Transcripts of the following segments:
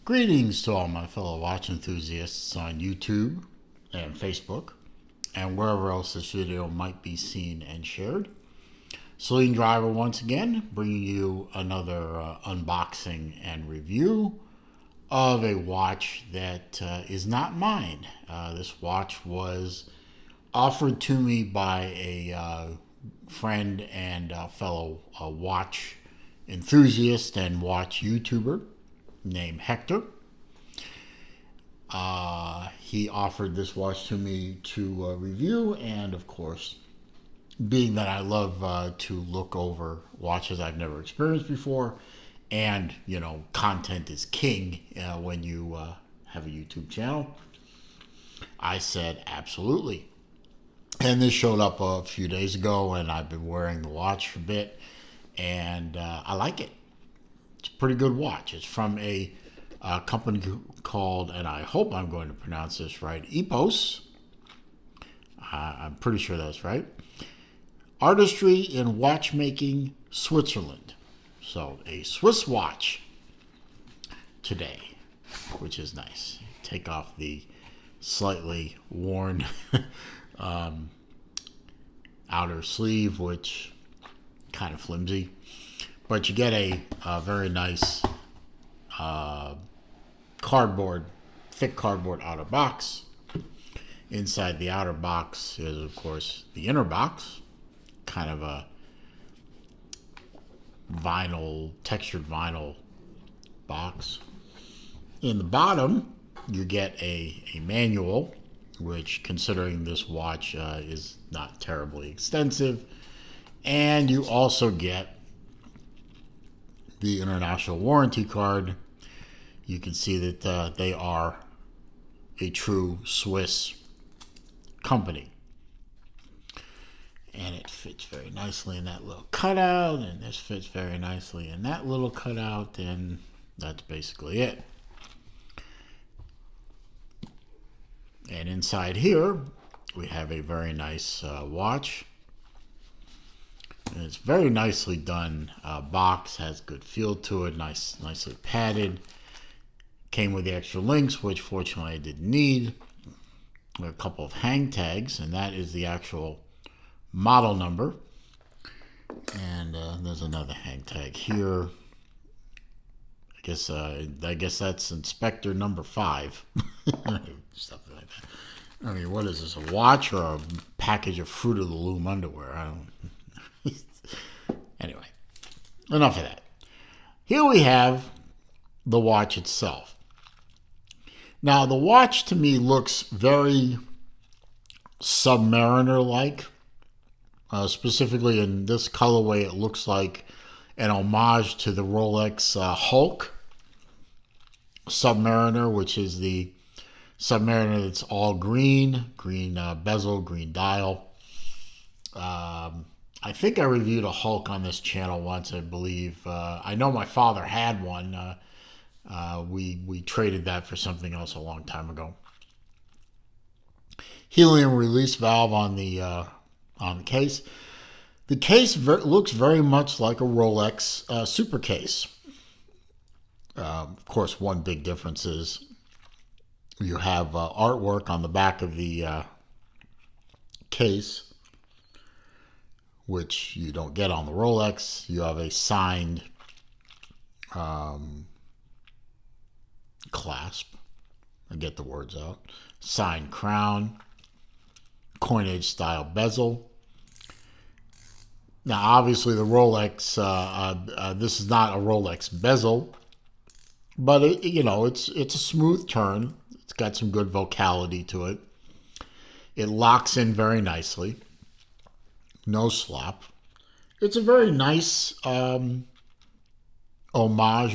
Greetings to all my fellow watch enthusiasts on YouTube and Facebook and wherever else this video might be seen and shared. Celine Driver once again bringing you another unboxing and review of a watch that is not mine. This watch was offered to me by a friend and fellow watch enthusiast and watch YouTuber named Hector. He offered this watch to me to review, and of course, being that I love to look over watches I've never experienced before, and content is king when you have a YouTube channel, I said absolutely. And this showed up a few days ago, and I've been wearing the watch for a bit, and I like it. It's a pretty good watch. It's from a company called, and I hope I'm going to pronounce this right, Epos. I'm pretty sure that's right. Artistry in Watchmaking, Switzerland. So a Swiss watch today, which is nice. Take off the slightly worn outer sleeve, which kind of flimsy. But you get a very nice thick cardboard outer box. Inside the outer box is, of course, the inner box, kind of a textured vinyl box. In the bottom, you get a manual, which, considering this watch is not terribly extensive, and you also get the international warranty card. You can see that they are a true Swiss company. And it fits very nicely in that little cutout, and this fits very nicely in that little cutout, and that's basically it. And inside here, we have a very nice watch. And it's very nicely done box, has good feel to it, nicely padded. Came with the extra links, which fortunately I didn't need. A couple of hang tags, and that is the actual model number. And there's another hang tag here. I guess that's inspector number 5. Something like that. I mean, what is this? A watch or a package of Fruit of the Loom underwear? I don't. Anyway, enough of that. Here we have the watch itself. Now, the watch to me looks very Submariner-like. Specifically in this colorway, it looks like an homage to the Rolex Hulk Submariner, which is the Submariner that's all green bezel, green dial. I think I reviewed a Hulk on this channel once, I believe. I know my father had one. We traded that for something else a long time ago. Helium release valve on the case. The case looks very much like a Rolex Super case. Of course, one big difference is you have artwork on the back of the case, which you don't get on the Rolex. You have a signed clasp. I get the words out. Signed crown. Coinage style bezel. Now, obviously, the Rolex, this is not a Rolex bezel, but it's a smooth turn. It's got some good vocality to it. It locks in very nicely. No slop. It's a very nice homage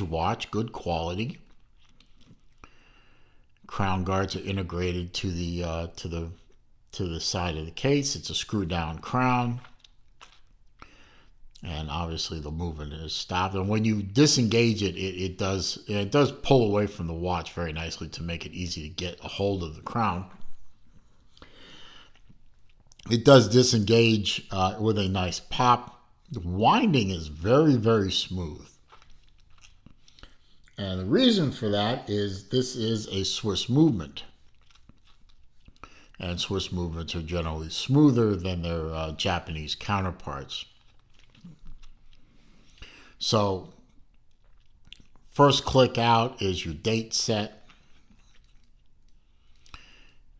watch, good quality. Crown guards are integrated to the side of the case. It's a screw down crown. And obviously the movement is stopped. And when you disengage it, it does pull away from the watch very nicely to make it easy to get a hold of the crown. It does disengage with a nice pop. The winding is very, very smooth. And the reason for that is this is a Swiss movement. And Swiss movements are generally smoother than their Japanese counterparts. So, first click out is your date set.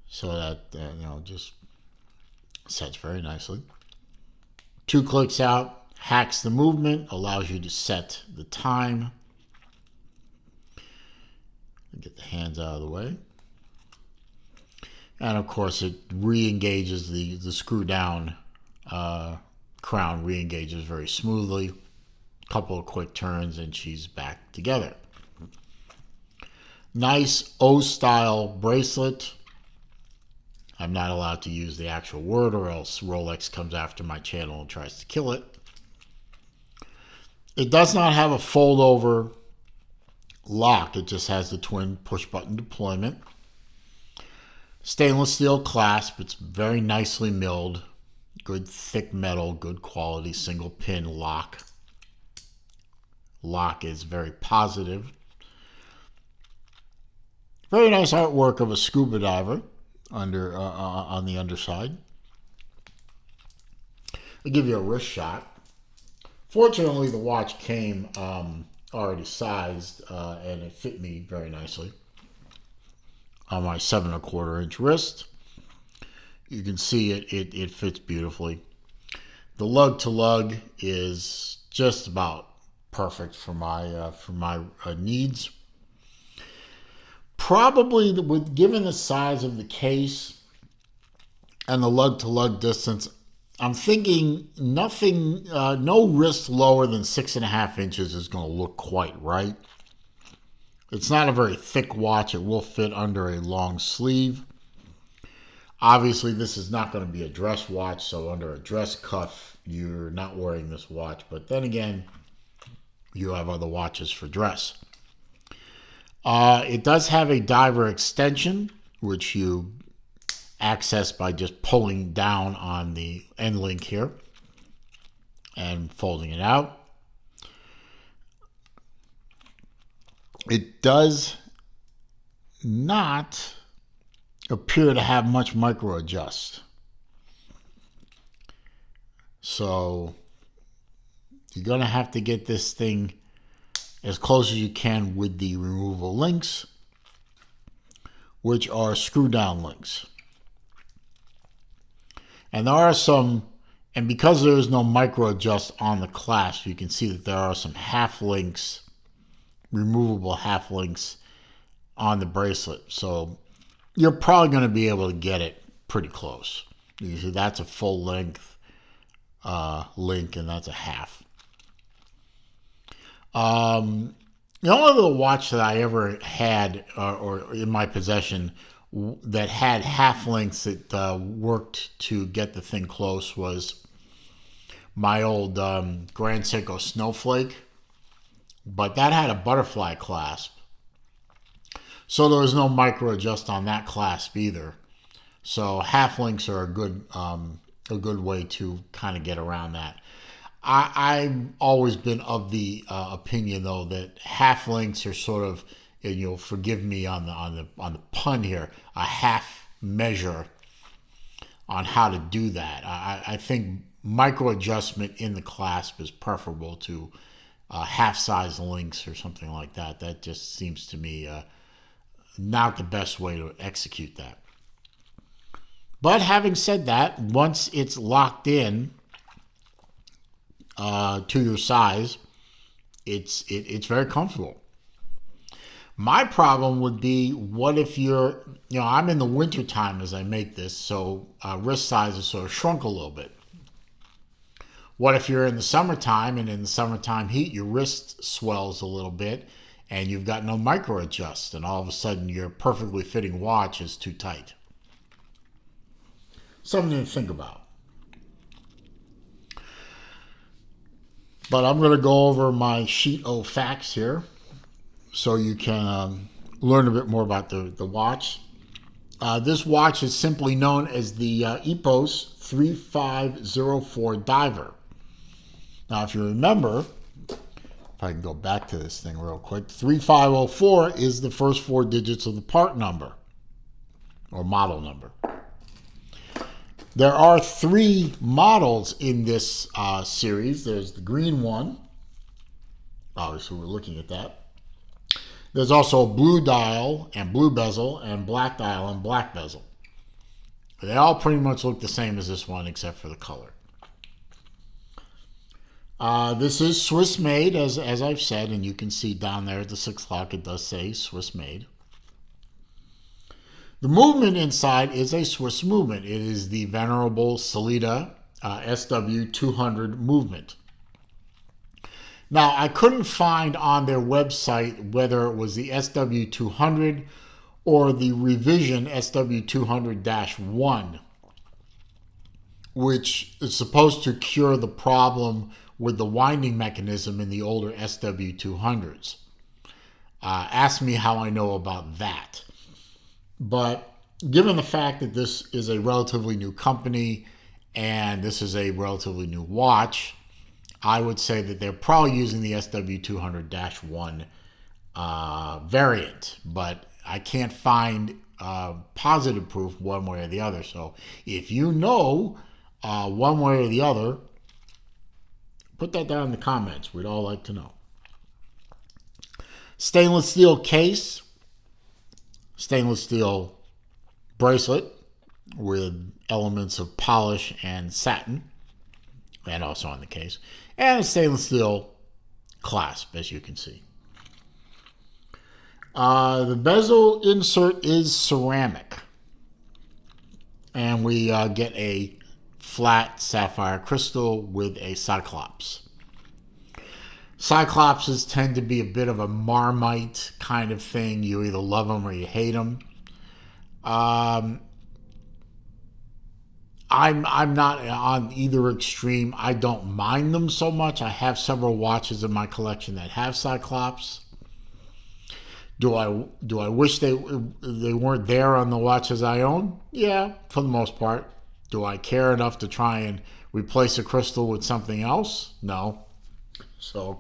So that, just sets very nicely. 2 clicks out, hacks the movement, allows you to set the time. Get the hands out of the way. And of course, it re-engages the screw down crown, re-engages very smoothly. Couple of quick turns and she's back together. Nice O-style bracelet. I'm not allowed to use the actual word or else Rolex comes after my channel and tries to kill it. It does not have a fold-over lock. It just has the twin push-button deployment. Stainless steel clasp. It's very nicely milled. Good thick metal, good quality single pin lock. Lock is very positive. Very nice artwork of a scuba diver on the underside. I'll give you a wrist shot. Fortunately, the watch came already sized and it fit me very nicely on my 7¼ inch wrist. You can see it fits beautifully. The lug to lug is just about perfect for my needs. Probably given the size of the case and the lug to lug distance, I'm thinking nothing, no wrist lower than 6½ inches is going to look quite right. It's not a very thick watch. It will fit under a long sleeve. Obviously, this is not going to be a dress watch, so under a dress cuff, you're not wearing this watch. But then again, you have other watches for dress. It does have a diver extension, which you access by just pulling down on the end link here and folding it out. It does not appear to have much micro adjust. So you're going to have to get this thing as close as you can with the removal links, which are screw down links. And there are some, and because there is no micro adjust on the clasp, you can see that there are some half links, removable half links on the bracelet. So you're probably going to be able to get it pretty close. You see that's a full length link and that's a half. The only little watch that I ever had or in my possession that had half links that worked to get the thing close was my old Grand Seiko Snowflake, but that had a butterfly clasp, so there was no micro adjust on that clasp either. So half links are a good way to kind of get around that. I've always been of the opinion, though, that half links are sort of, and you'll forgive me on the pun here, a half measure on how to do that. I think micro adjustment in the clasp is preferable to half size links or something like that. That just seems to me not the best way to execute that. But having said that, once it's locked in to your size, it's very comfortable. My problem would be, what if I'm in the winter time as I make this, so wrist size is sort of shrunk a little bit. What if you're in the summertime, and in the summertime heat, your wrist swells a little bit and you've got no micro adjust, and all of a sudden your perfectly fitting watch is too tight? Something to think about. But I'm going to go over my sheet of facts here so you can learn a bit more about the watch. This watch is simply known as the Epos 3504 Diver. Now, if you remember, if If I can go back to this thing real quick. 3504 is the first 4 digits of the part number or model number. There are 3 models in this series. There's the green one. Obviously, we're looking at that. There's also a blue dial and blue bezel and black dial and black bezel. They all pretty much look the same as this one except for the color. This is Swiss made, as I've said, and you can see down there at the 6 o'clock it does say Swiss made. The movement inside is a Swiss movement. It is the venerable Sellita SW200 movement. Now, I couldn't find on their website whether it was the SW200 or the revision SW200-1, which is supposed to cure the problem with the winding mechanism in the older SW200s. Ask me how I know about that. But given the fact that this is a relatively new company and this is a relatively new watch, I would say that they're probably using the SW200-1 variant, but I can't find positive proof one way or the other. So if you know one way or the other, put that down in the comments. We'd all like to know. Stainless steel case, stainless steel bracelet with elements of polish and satin, and also on the case, and a stainless steel clasp, as you can see. The bezel insert is ceramic, and we get a flat sapphire crystal with a cyclops. Cyclopses tend to be a bit of a Marmite kind of thing. You either love them or you hate them. I'm not on either extreme. I don't mind them so much. I have several watches in my collection that have cyclops. Do I wish they weren't there on the watches I own? Yeah, for the most part. Do I care enough to try and replace a crystal with something else? No. So,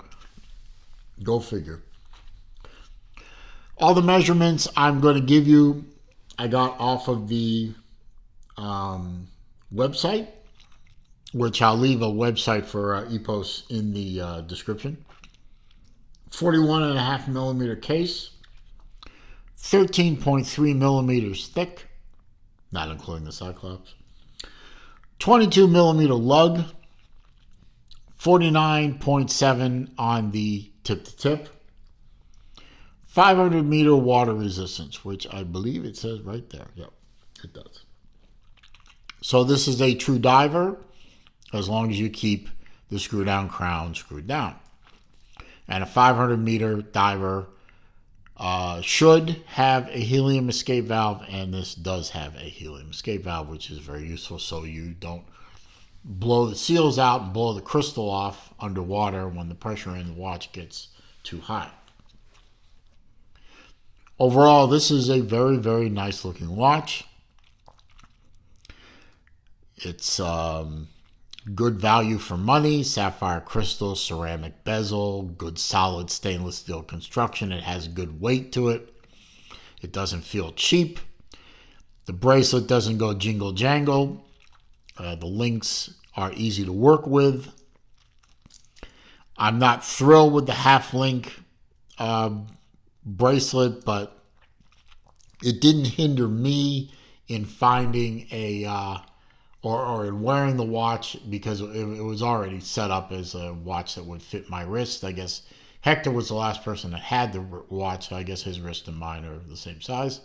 go figure. All the measurements I'm going to give you, I got off of the website, which I'll leave a website for Epos in the description. 41.5 millimeter case, 13.3 millimeters thick, not including the cyclops. 22 millimeter lug, 49.7 on the tip to tip, 500 meter water resistance, which I believe it says right there. Yep, it does. So this is a true diver as long as you keep the screw down crown screwed down. And a 500 meter diver should have a helium escape valve, and this does have a helium escape valve, which is very useful so you don't blow the seals out and blow the crystal off underwater when the pressure in the watch gets too high. Overall, this is a very, very nice looking watch. It's good value for money, sapphire crystal, ceramic bezel, good solid stainless steel construction. It has good weight to it. It doesn't feel cheap. The bracelet doesn't go jingle jangle. The links are easy to work with. I'm not thrilled with the half link bracelet, but it didn't hinder me in finding a or in wearing the watch, because it was already set up as a watch that would fit my wrist. I guess Hector was the last person that had the watch, so I guess his wrist and mine are the same size.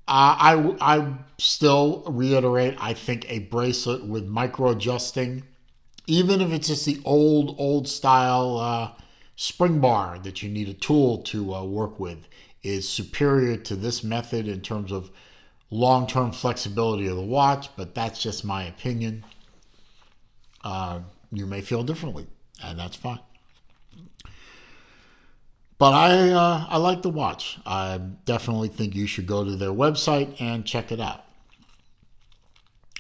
I still reiterate, I think a bracelet with micro adjusting, even if it's just the old style spring bar that you need a tool to work with, is superior to this method in terms of long-term flexibility of the watch, but that's just my opinion. You may feel differently, and that's fine. But I like the watch. I definitely think you should go to their website and check it out.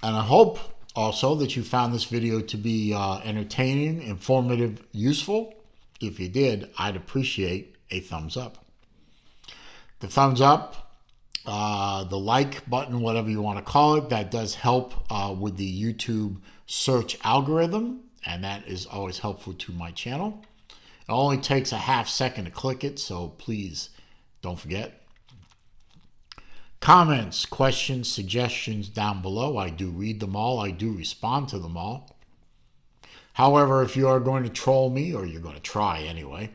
And I hope also that you found this video to be entertaining, informative, useful. If you did, I'd appreciate a thumbs up. The thumbs up, the like button, whatever you want to call it, that does help with the YouTube search algorithm, and that is always helpful to my channel. It only takes a half second to click it, so please don't forget. Comments, questions, suggestions down below. I do read them all. I do respond to them all. However, if you are going to troll me, or you're going to try anyway,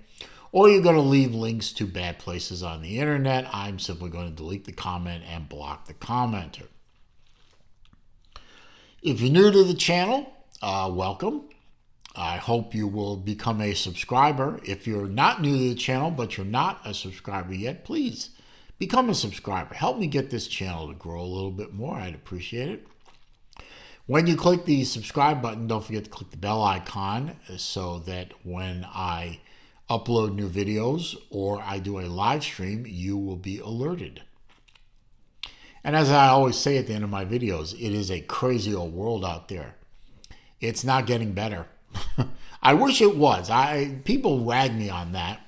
or you're going to leave links to bad places on the internet, I'm simply going to delete the comment and block the commenter. If you're new to the channel, welcome. I hope you will become a subscriber. If you're not new to the channel, but you're not a subscriber yet, please become a subscriber. Help me get this channel to grow a little bit more. I'd appreciate it. When you click the subscribe button, don't forget to click the bell icon so that when I upload new videos or I do a live stream, you will be alerted. And as I always say at the end of my videos, it is a crazy old world out there. It's not getting better. I wish it was. People rag me on that.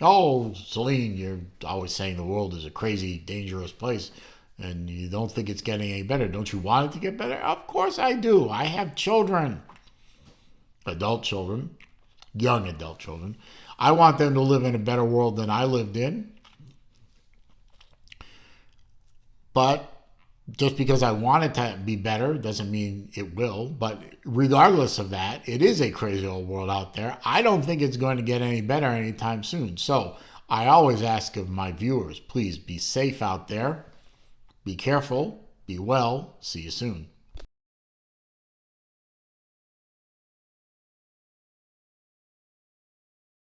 Oh, Celine, you're always saying the world is a crazy, dangerous place, and you don't think it's getting any better. Don't you want it to get better? Of course I do. I have children, adult children, young adult children. I want them to live in a better world than I lived in. But just because I want it to be better doesn't mean it will. But regardless of that, it is a crazy old world out there. I don't think it's going to get any better anytime soon. So I always ask of my viewers, please be safe out there. Be careful. Be well. See you soon.